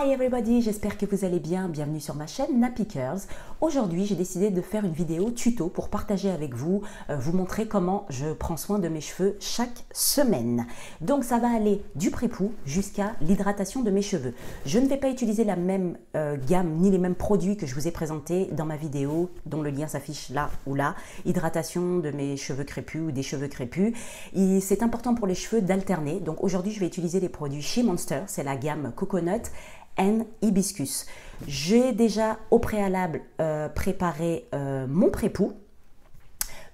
Hi everybody, j'espère que vous allez bien, bienvenue sur ma chaîne Nappy Curls. Aujourd'hui j'ai décidé de faire une vidéo tuto pour partager avec vous, vous montrer comment je prends soin de mes cheveux chaque semaine. Donc ça va aller du pré-poux jusqu'à l'hydratation de mes cheveux. Je ne vais pas utiliser la même gamme ni les mêmes produits que je vous ai présentés dans ma vidéo dont le lien s'affiche là ou là, hydratation de mes cheveux crépus ou des cheveux crépus. C'est important pour les cheveux d'alterner, donc aujourd'hui je vais utiliser les produits Shea Monster, c'est la gamme Coconut and Hibiscus. J'ai déjà au préalable préparé mon pré-poux.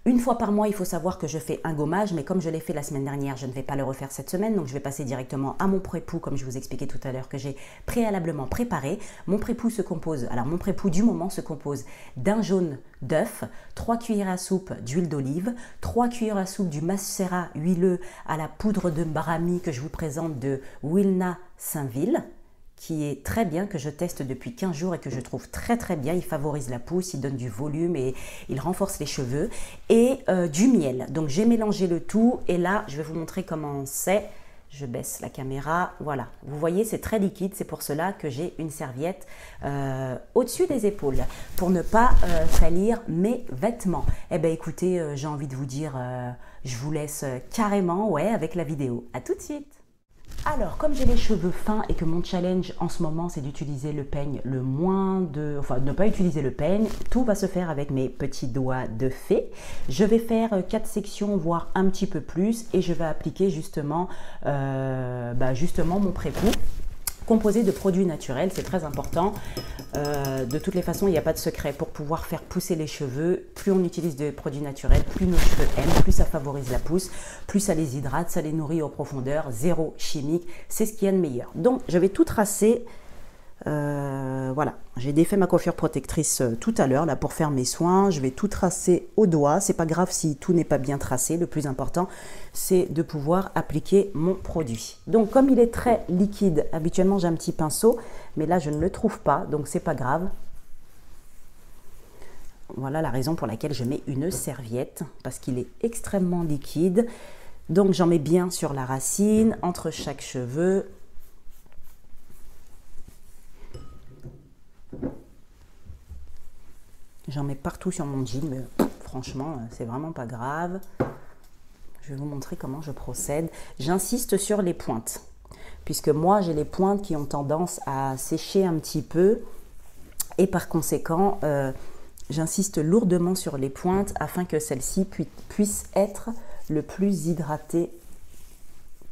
Une fois par mois, il faut savoir que je fais un gommage, mais comme je l'ai fait la semaine dernière, je ne vais pas le refaire cette semaine, donc je vais passer directement à mon pré-poux, comme je vous expliquais tout à l'heure, que j'ai préalablement préparé. Mon pré-poux se compose, alors mon pré-poux du moment se compose d'un jaune d'œuf, 3 cuillères à soupe d'huile d'olive, 3 cuillères à soupe du macérat huileux à la poudre de brahmi que je vous présente de Wilna Saint-Ville, qui est très bien, que je teste depuis 15 jours et que je trouve très bien. Il favorise la pousse, il donne du volume et il renforce les cheveux. Et du miel. Donc j'ai mélangé le tout et là je vais vous montrer comment c'est. Je baisse la caméra, voilà. Vous voyez, c'est très liquide, c'est pour cela que j'ai une serviette au-dessus des épaules pour ne pas salir mes vêtements. Eh bien écoutez, j'ai envie de vous dire, je vous laisse carrément avec la vidéo. À tout de suite. Alors, comme j'ai les cheveux fins et que mon challenge en ce moment, c'est d'utiliser le peigne le moins de... Enfin, ne pas utiliser le peigne, tout va se faire avec mes petits doigts de fée. Je vais faire 4 sections, voire un petit peu plus, et je vais appliquer justement, mon pré-poux, composé de produits naturels, c'est très important. De toutes les façons, il n'y a pas de secret. Pour pouvoir faire pousser les cheveux, plus on utilise de produits naturels, plus nos cheveux aiment, plus ça favorise la pousse, plus ça les hydrate, ça les nourrit en profondeur, zéro chimique, c'est ce qu'il y a de meilleur. Donc, je vais tout tracer. Voilà, j'ai défait ma coiffure protectrice tout à l'heure là pour faire mes soins. Je vais tout tracer au doigt. C'est pas grave si tout n'est pas bien tracé. Le plus important, c'est de pouvoir appliquer mon produit. Donc, comme il est très liquide, habituellement j'ai un petit pinceau, mais là je ne le trouve pas, donc c'est pas grave. Voilà la raison pour laquelle je mets une serviette, parce qu'il est extrêmement liquide. Donc j'en mets bien sur la racine, entre chaque cheveu. J'en mets partout sur mon jean, mais franchement, c'est vraiment pas grave. Je vais vous montrer comment je procède. J'insiste sur les pointes, puisque moi, j'ai les pointes qui ont tendance à sécher un petit peu. Et par conséquent, j'insiste lourdement sur les pointes afin que celles-ci puissent être le plus hydratées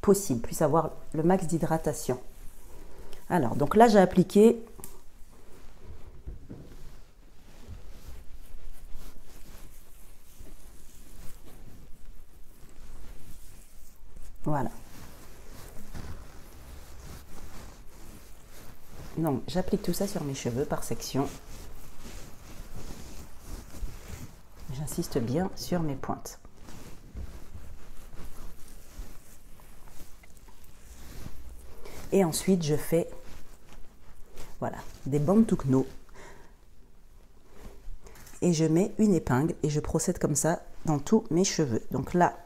possible, puissent avoir le max d'hydratation. Alors, donc là, j'ai appliqué... Voilà. Donc, j'applique tout ça sur mes cheveux par section. J'insiste bien sur mes pointes. Et ensuite, je fais des bandes Tucno. Et je mets une épingle et je procède comme ça dans tous mes cheveux. Donc là,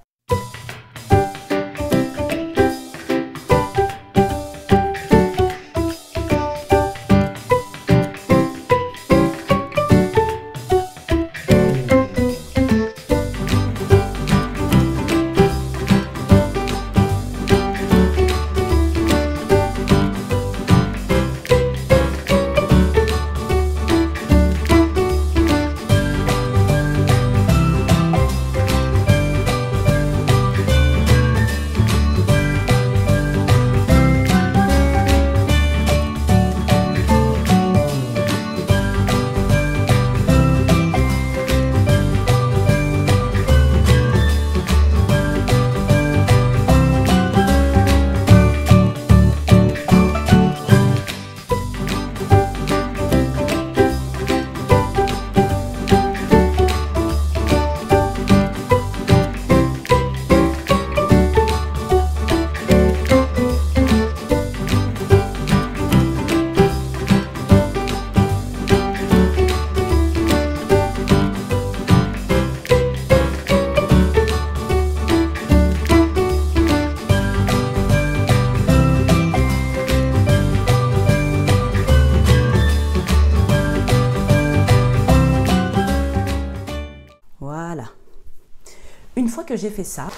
que j'ai fait ça,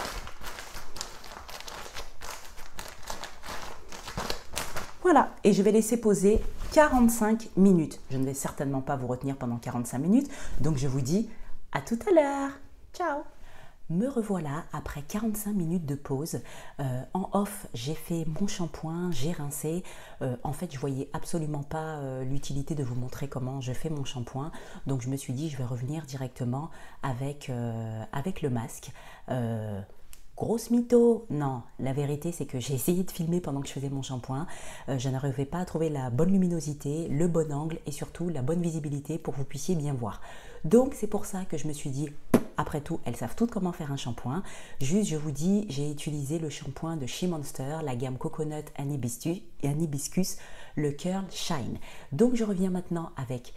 voilà, et je vais laisser poser 45 minutes. Je ne vais certainement pas vous retenir pendant 45 minutes, donc je vous dis à tout à l'heure. Ciao! Me revoilà après 45 minutes de pause. En off, j'ai fait mon shampoing, j'ai rincé. En fait, je voyais absolument pas l'utilité de vous montrer comment je fais mon shampoing. Donc, je me suis dit, je vais revenir directement avec le masque. Grosse mytho, non, la vérité c'est que j'ai essayé de filmer pendant que je faisais mon shampoing, je n'arrivais pas à trouver la bonne luminosité, le bon angle et surtout la bonne visibilité pour que vous puissiez bien voir. Donc c'est pour ça que je me suis dit, après tout, elles savent toutes comment faire un shampoing. Juste, je vous dis, j'ai utilisé le shampoing de chez Monster, la gamme Coconut and Hibiscus, le Curl Shine. Donc je reviens maintenant avec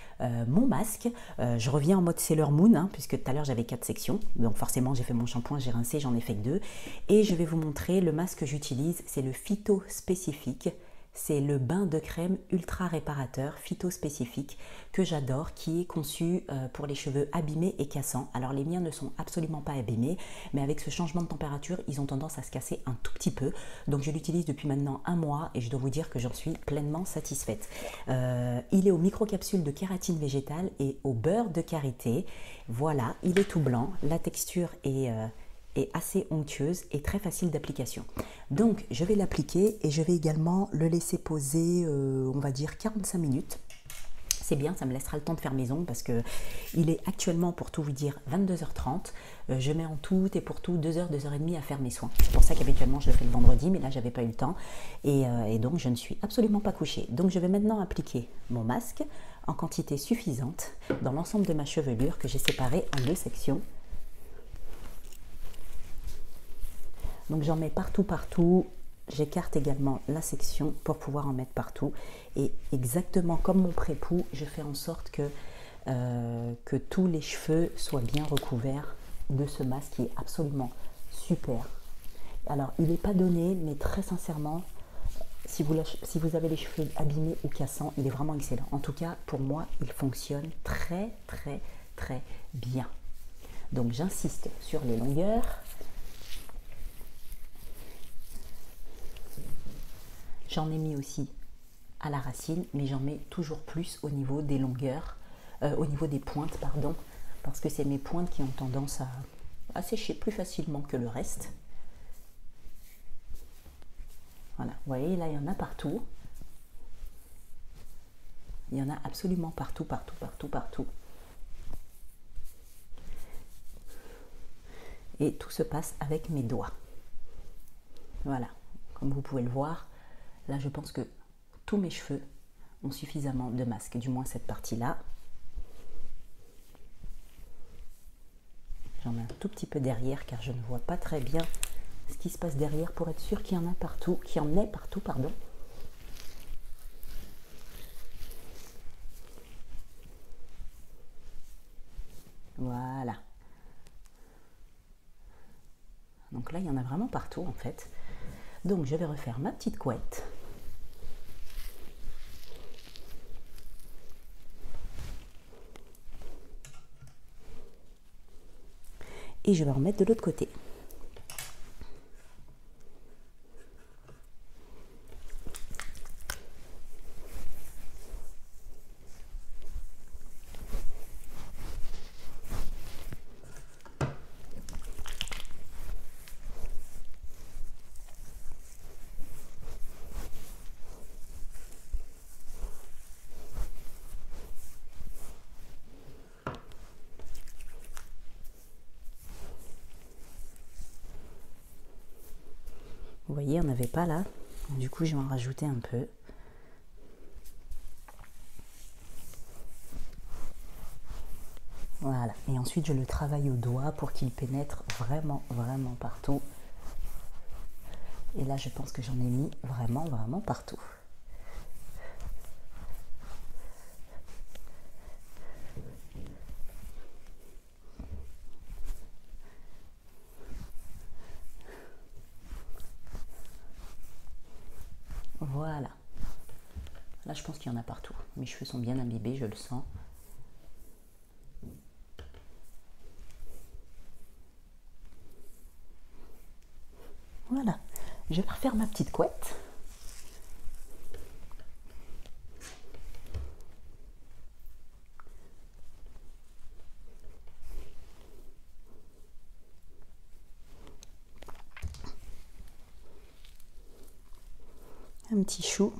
mon masque. Je reviens en mode Sailor Moon, hein, puisque tout à l'heure j'avais 4 sections. Donc forcément j'ai fait mon shampoing, j'ai rincé, j'en ai fait que 2. Et je vais vous montrer le masque que j'utilise, c'est le Phyto Spécifique. C'est le bain de crème ultra réparateur phytospécifique que j'adore, qui est conçu pour les cheveux abîmés et cassants. Alors les miens ne sont absolument pas abîmés, mais avec ce changement de température, ils ont tendance à se casser un tout petit peu. Donc je l'utilise depuis maintenant un mois et je dois vous dire que j'en suis pleinement satisfaite. Il est aux microcapsules de kératine végétale et au beurre de karité. Voilà, il est tout blanc, la texture est assez onctueuse et très facile d'application. Donc je vais l'appliquer et je vais également le laisser poser, on va dire 45 minutes. C'est bien, ça me laissera le temps de faire maison parce que il est actuellement, pour tout vous dire, 22h30. Je mets en tout et pour tout 2h, 2h30 à faire mes soins. C'est pour ça qu'habituellement je le fais le vendredi, mais là j'avais pas eu le temps et donc je ne suis absolument pas couchée. Donc je vais maintenant appliquer mon masque en quantité suffisante dans l'ensemble de ma chevelure que j'ai séparée en 2 sections. Donc j'en mets partout, j'écarte également la section pour pouvoir en mettre partout. Et exactement comme mon pré-poux, je fais en sorte que tous les cheveux soient bien recouverts de ce masque qui est absolument super. Alors il n'est pas donné, mais très sincèrement, si vous avez les cheveux abîmés ou cassants, il est vraiment excellent. En tout cas, pour moi, il fonctionne très bien. Donc j'insiste sur les longueurs. J'en ai mis aussi à la racine, mais j'en mets toujours plus au niveau des longueurs, au niveau des pointes, pardon, parce que c'est mes pointes qui ont tendance à sécher plus facilement que le reste. Voilà, vous voyez, là, il y en a partout. Il y en a absolument partout. Et tout se passe avec mes doigts. Voilà, comme vous pouvez le voir. Là, je pense que tous mes cheveux ont suffisamment de masque, du moins cette partie-là. J'en mets un tout petit peu derrière car je ne vois pas très bien ce qui se passe derrière pour être sûr qu'il y en a partout, qu'il y en ait partout, pardon. Voilà. Donc là, il y en a vraiment partout en fait. Donc je vais refaire ma petite couette. Et je vais en mettre de l'autre côté. Vous voyez, on n'avait pas là. Du coup, je vais en rajouter un peu. Voilà. Et ensuite, je le travaille au doigt pour qu'il pénètre vraiment partout. Et là, je pense que j'en ai mis vraiment partout. Voilà. Là, je pense qu'il y en a partout. Mes cheveux sont bien imbibés, je le sens. Je vais refaire ma petite couette. Un petit chou.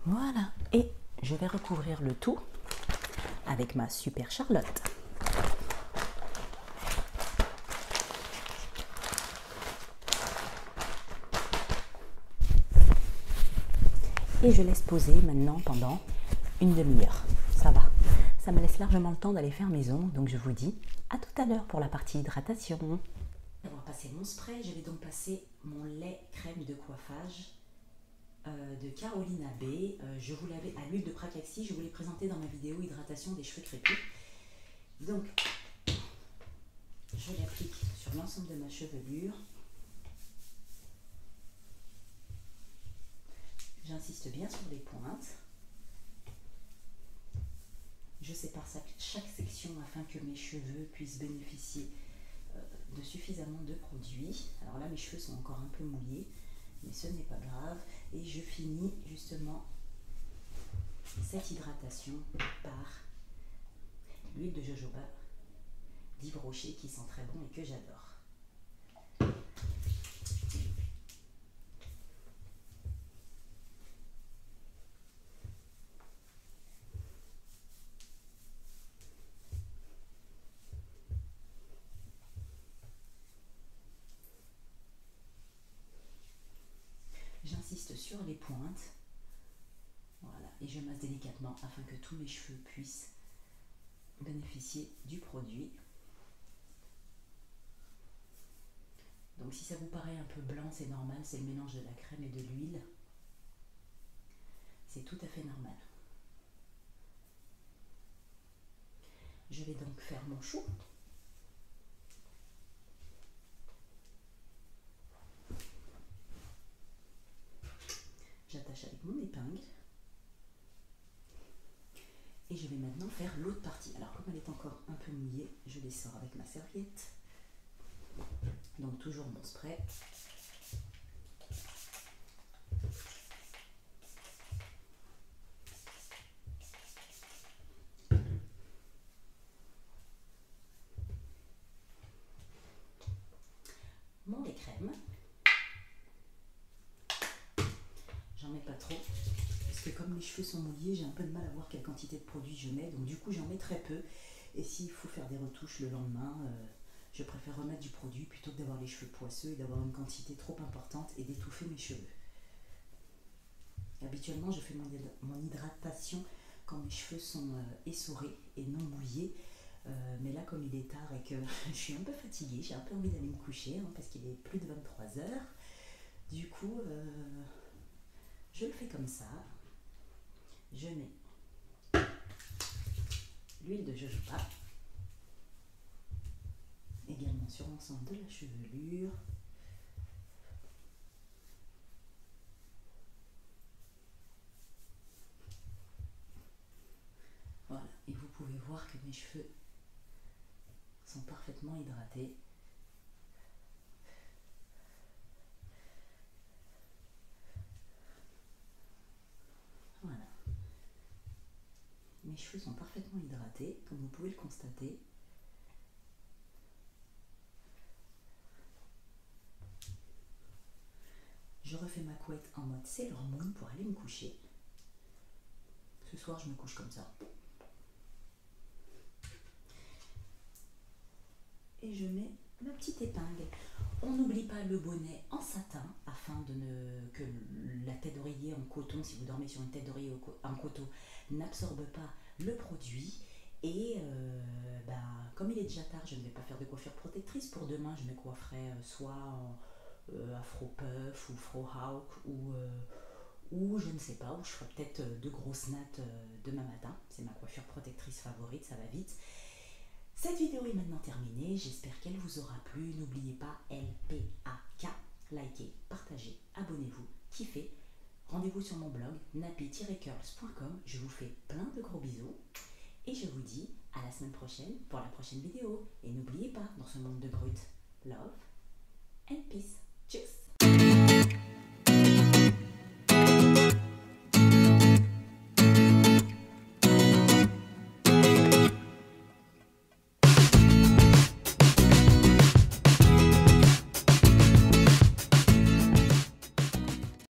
Voilà. Et je vais recouvrir le tout avec ma super Charlotte. Et je laisse poser maintenant pendant une demi-heure. Ça va. Ça me laisse largement le temps d'aller faire mes ongles. Donc je vous dis à tout à l'heure pour la partie hydratation. Après avoir passé mon spray, je vais donc passer mon lait crème de coiffage de Carolina Bay. Je vous l'avais à l'huile de Pracaxi. Je vous l'ai présenté dans ma vidéo hydratation des cheveux crépus. Donc je l'applique sur l'ensemble de ma chevelure. J'insiste bien sur les pointes. Je sépare chaque section afin que mes cheveux puissent bénéficier de suffisamment de produits. Alors là, mes cheveux sont encore un peu mouillés, mais ce n'est pas grave. Et je finis justement cette hydratation par l'huile de jojoba d'Yves Rocher qui sent très bon et que j'adore. J'insiste sur les pointes, voilà, et je masse délicatement afin que tous mes cheveux puissent bénéficier du produit. Donc si ça vous paraît un peu blanc, c'est normal, c'est le mélange de la crème et de l'huile. C'est tout à fait normal. Je vais donc faire mon chou. J'attache avec mon épingle. Et je vais maintenant faire l'autre partie. Alors comme elle est encore un peu mouillée, je les sors avec ma serviette. Donc toujours mon spray. Mon lait crème. J'en mets pas trop. Parce que comme mes cheveux sont mouillés, j'ai un peu de mal à voir quelle quantité de produit je mets. Donc du coup, j'en mets très peu. Et s'il faut faire des retouches le lendemain, je préfère remettre du produit plutôt que d'avoir les cheveux poisseux et d'avoir une quantité trop importante et d'étouffer mes cheveux. Habituellement, je fais mon hydratation quand mes cheveux sont essorés et non mouillés. Mais là, comme il est tard et que je suis un peu fatiguée, j'ai un peu envie d'aller me coucher parce qu'il est plus de 23 h. Du coup, je le fais comme ça. Je mets l'huile de jojoba également sur l'ensemble de la chevelure. Voilà, et vous pouvez voir que mes cheveux sont parfaitement hydratés. Voilà. Mes cheveux sont parfaitement hydratés, comme vous pouvez le constater. Je refais ma couette en mode Sailor Moon pour aller me coucher. Ce soir, je me couche comme ça. Et je mets ma petite épingle. On n'oublie pas le bonnet en satin afin que la tête d'oreiller en coton, si vous dormez sur une tête d'oreiller en coton, n'absorbe pas le produit. Et comme il est déjà tard, je ne vais pas faire de coiffure protectrice. Pour demain, je me coifferai soit en afro puff ou fro hawk ou je ne sais pas, ou je ferai peut-être de grosses nattes demain matin. C'est ma coiffure protectrice favorite, ça va vite. Cette vidéo est maintenant terminée, j'espère qu'elle vous aura plu. N'oubliez pas LPAK, likez, partagez, abonnez-vous, kiffez. Rendez-vous sur mon blog nappy-curls.com. Je vous fais plein de gros bisous et je vous dis à la semaine prochaine. semaine prochaine pour la prochaine vidéo. Et n'oubliez pas, dans ce monde de brutes, love and peace.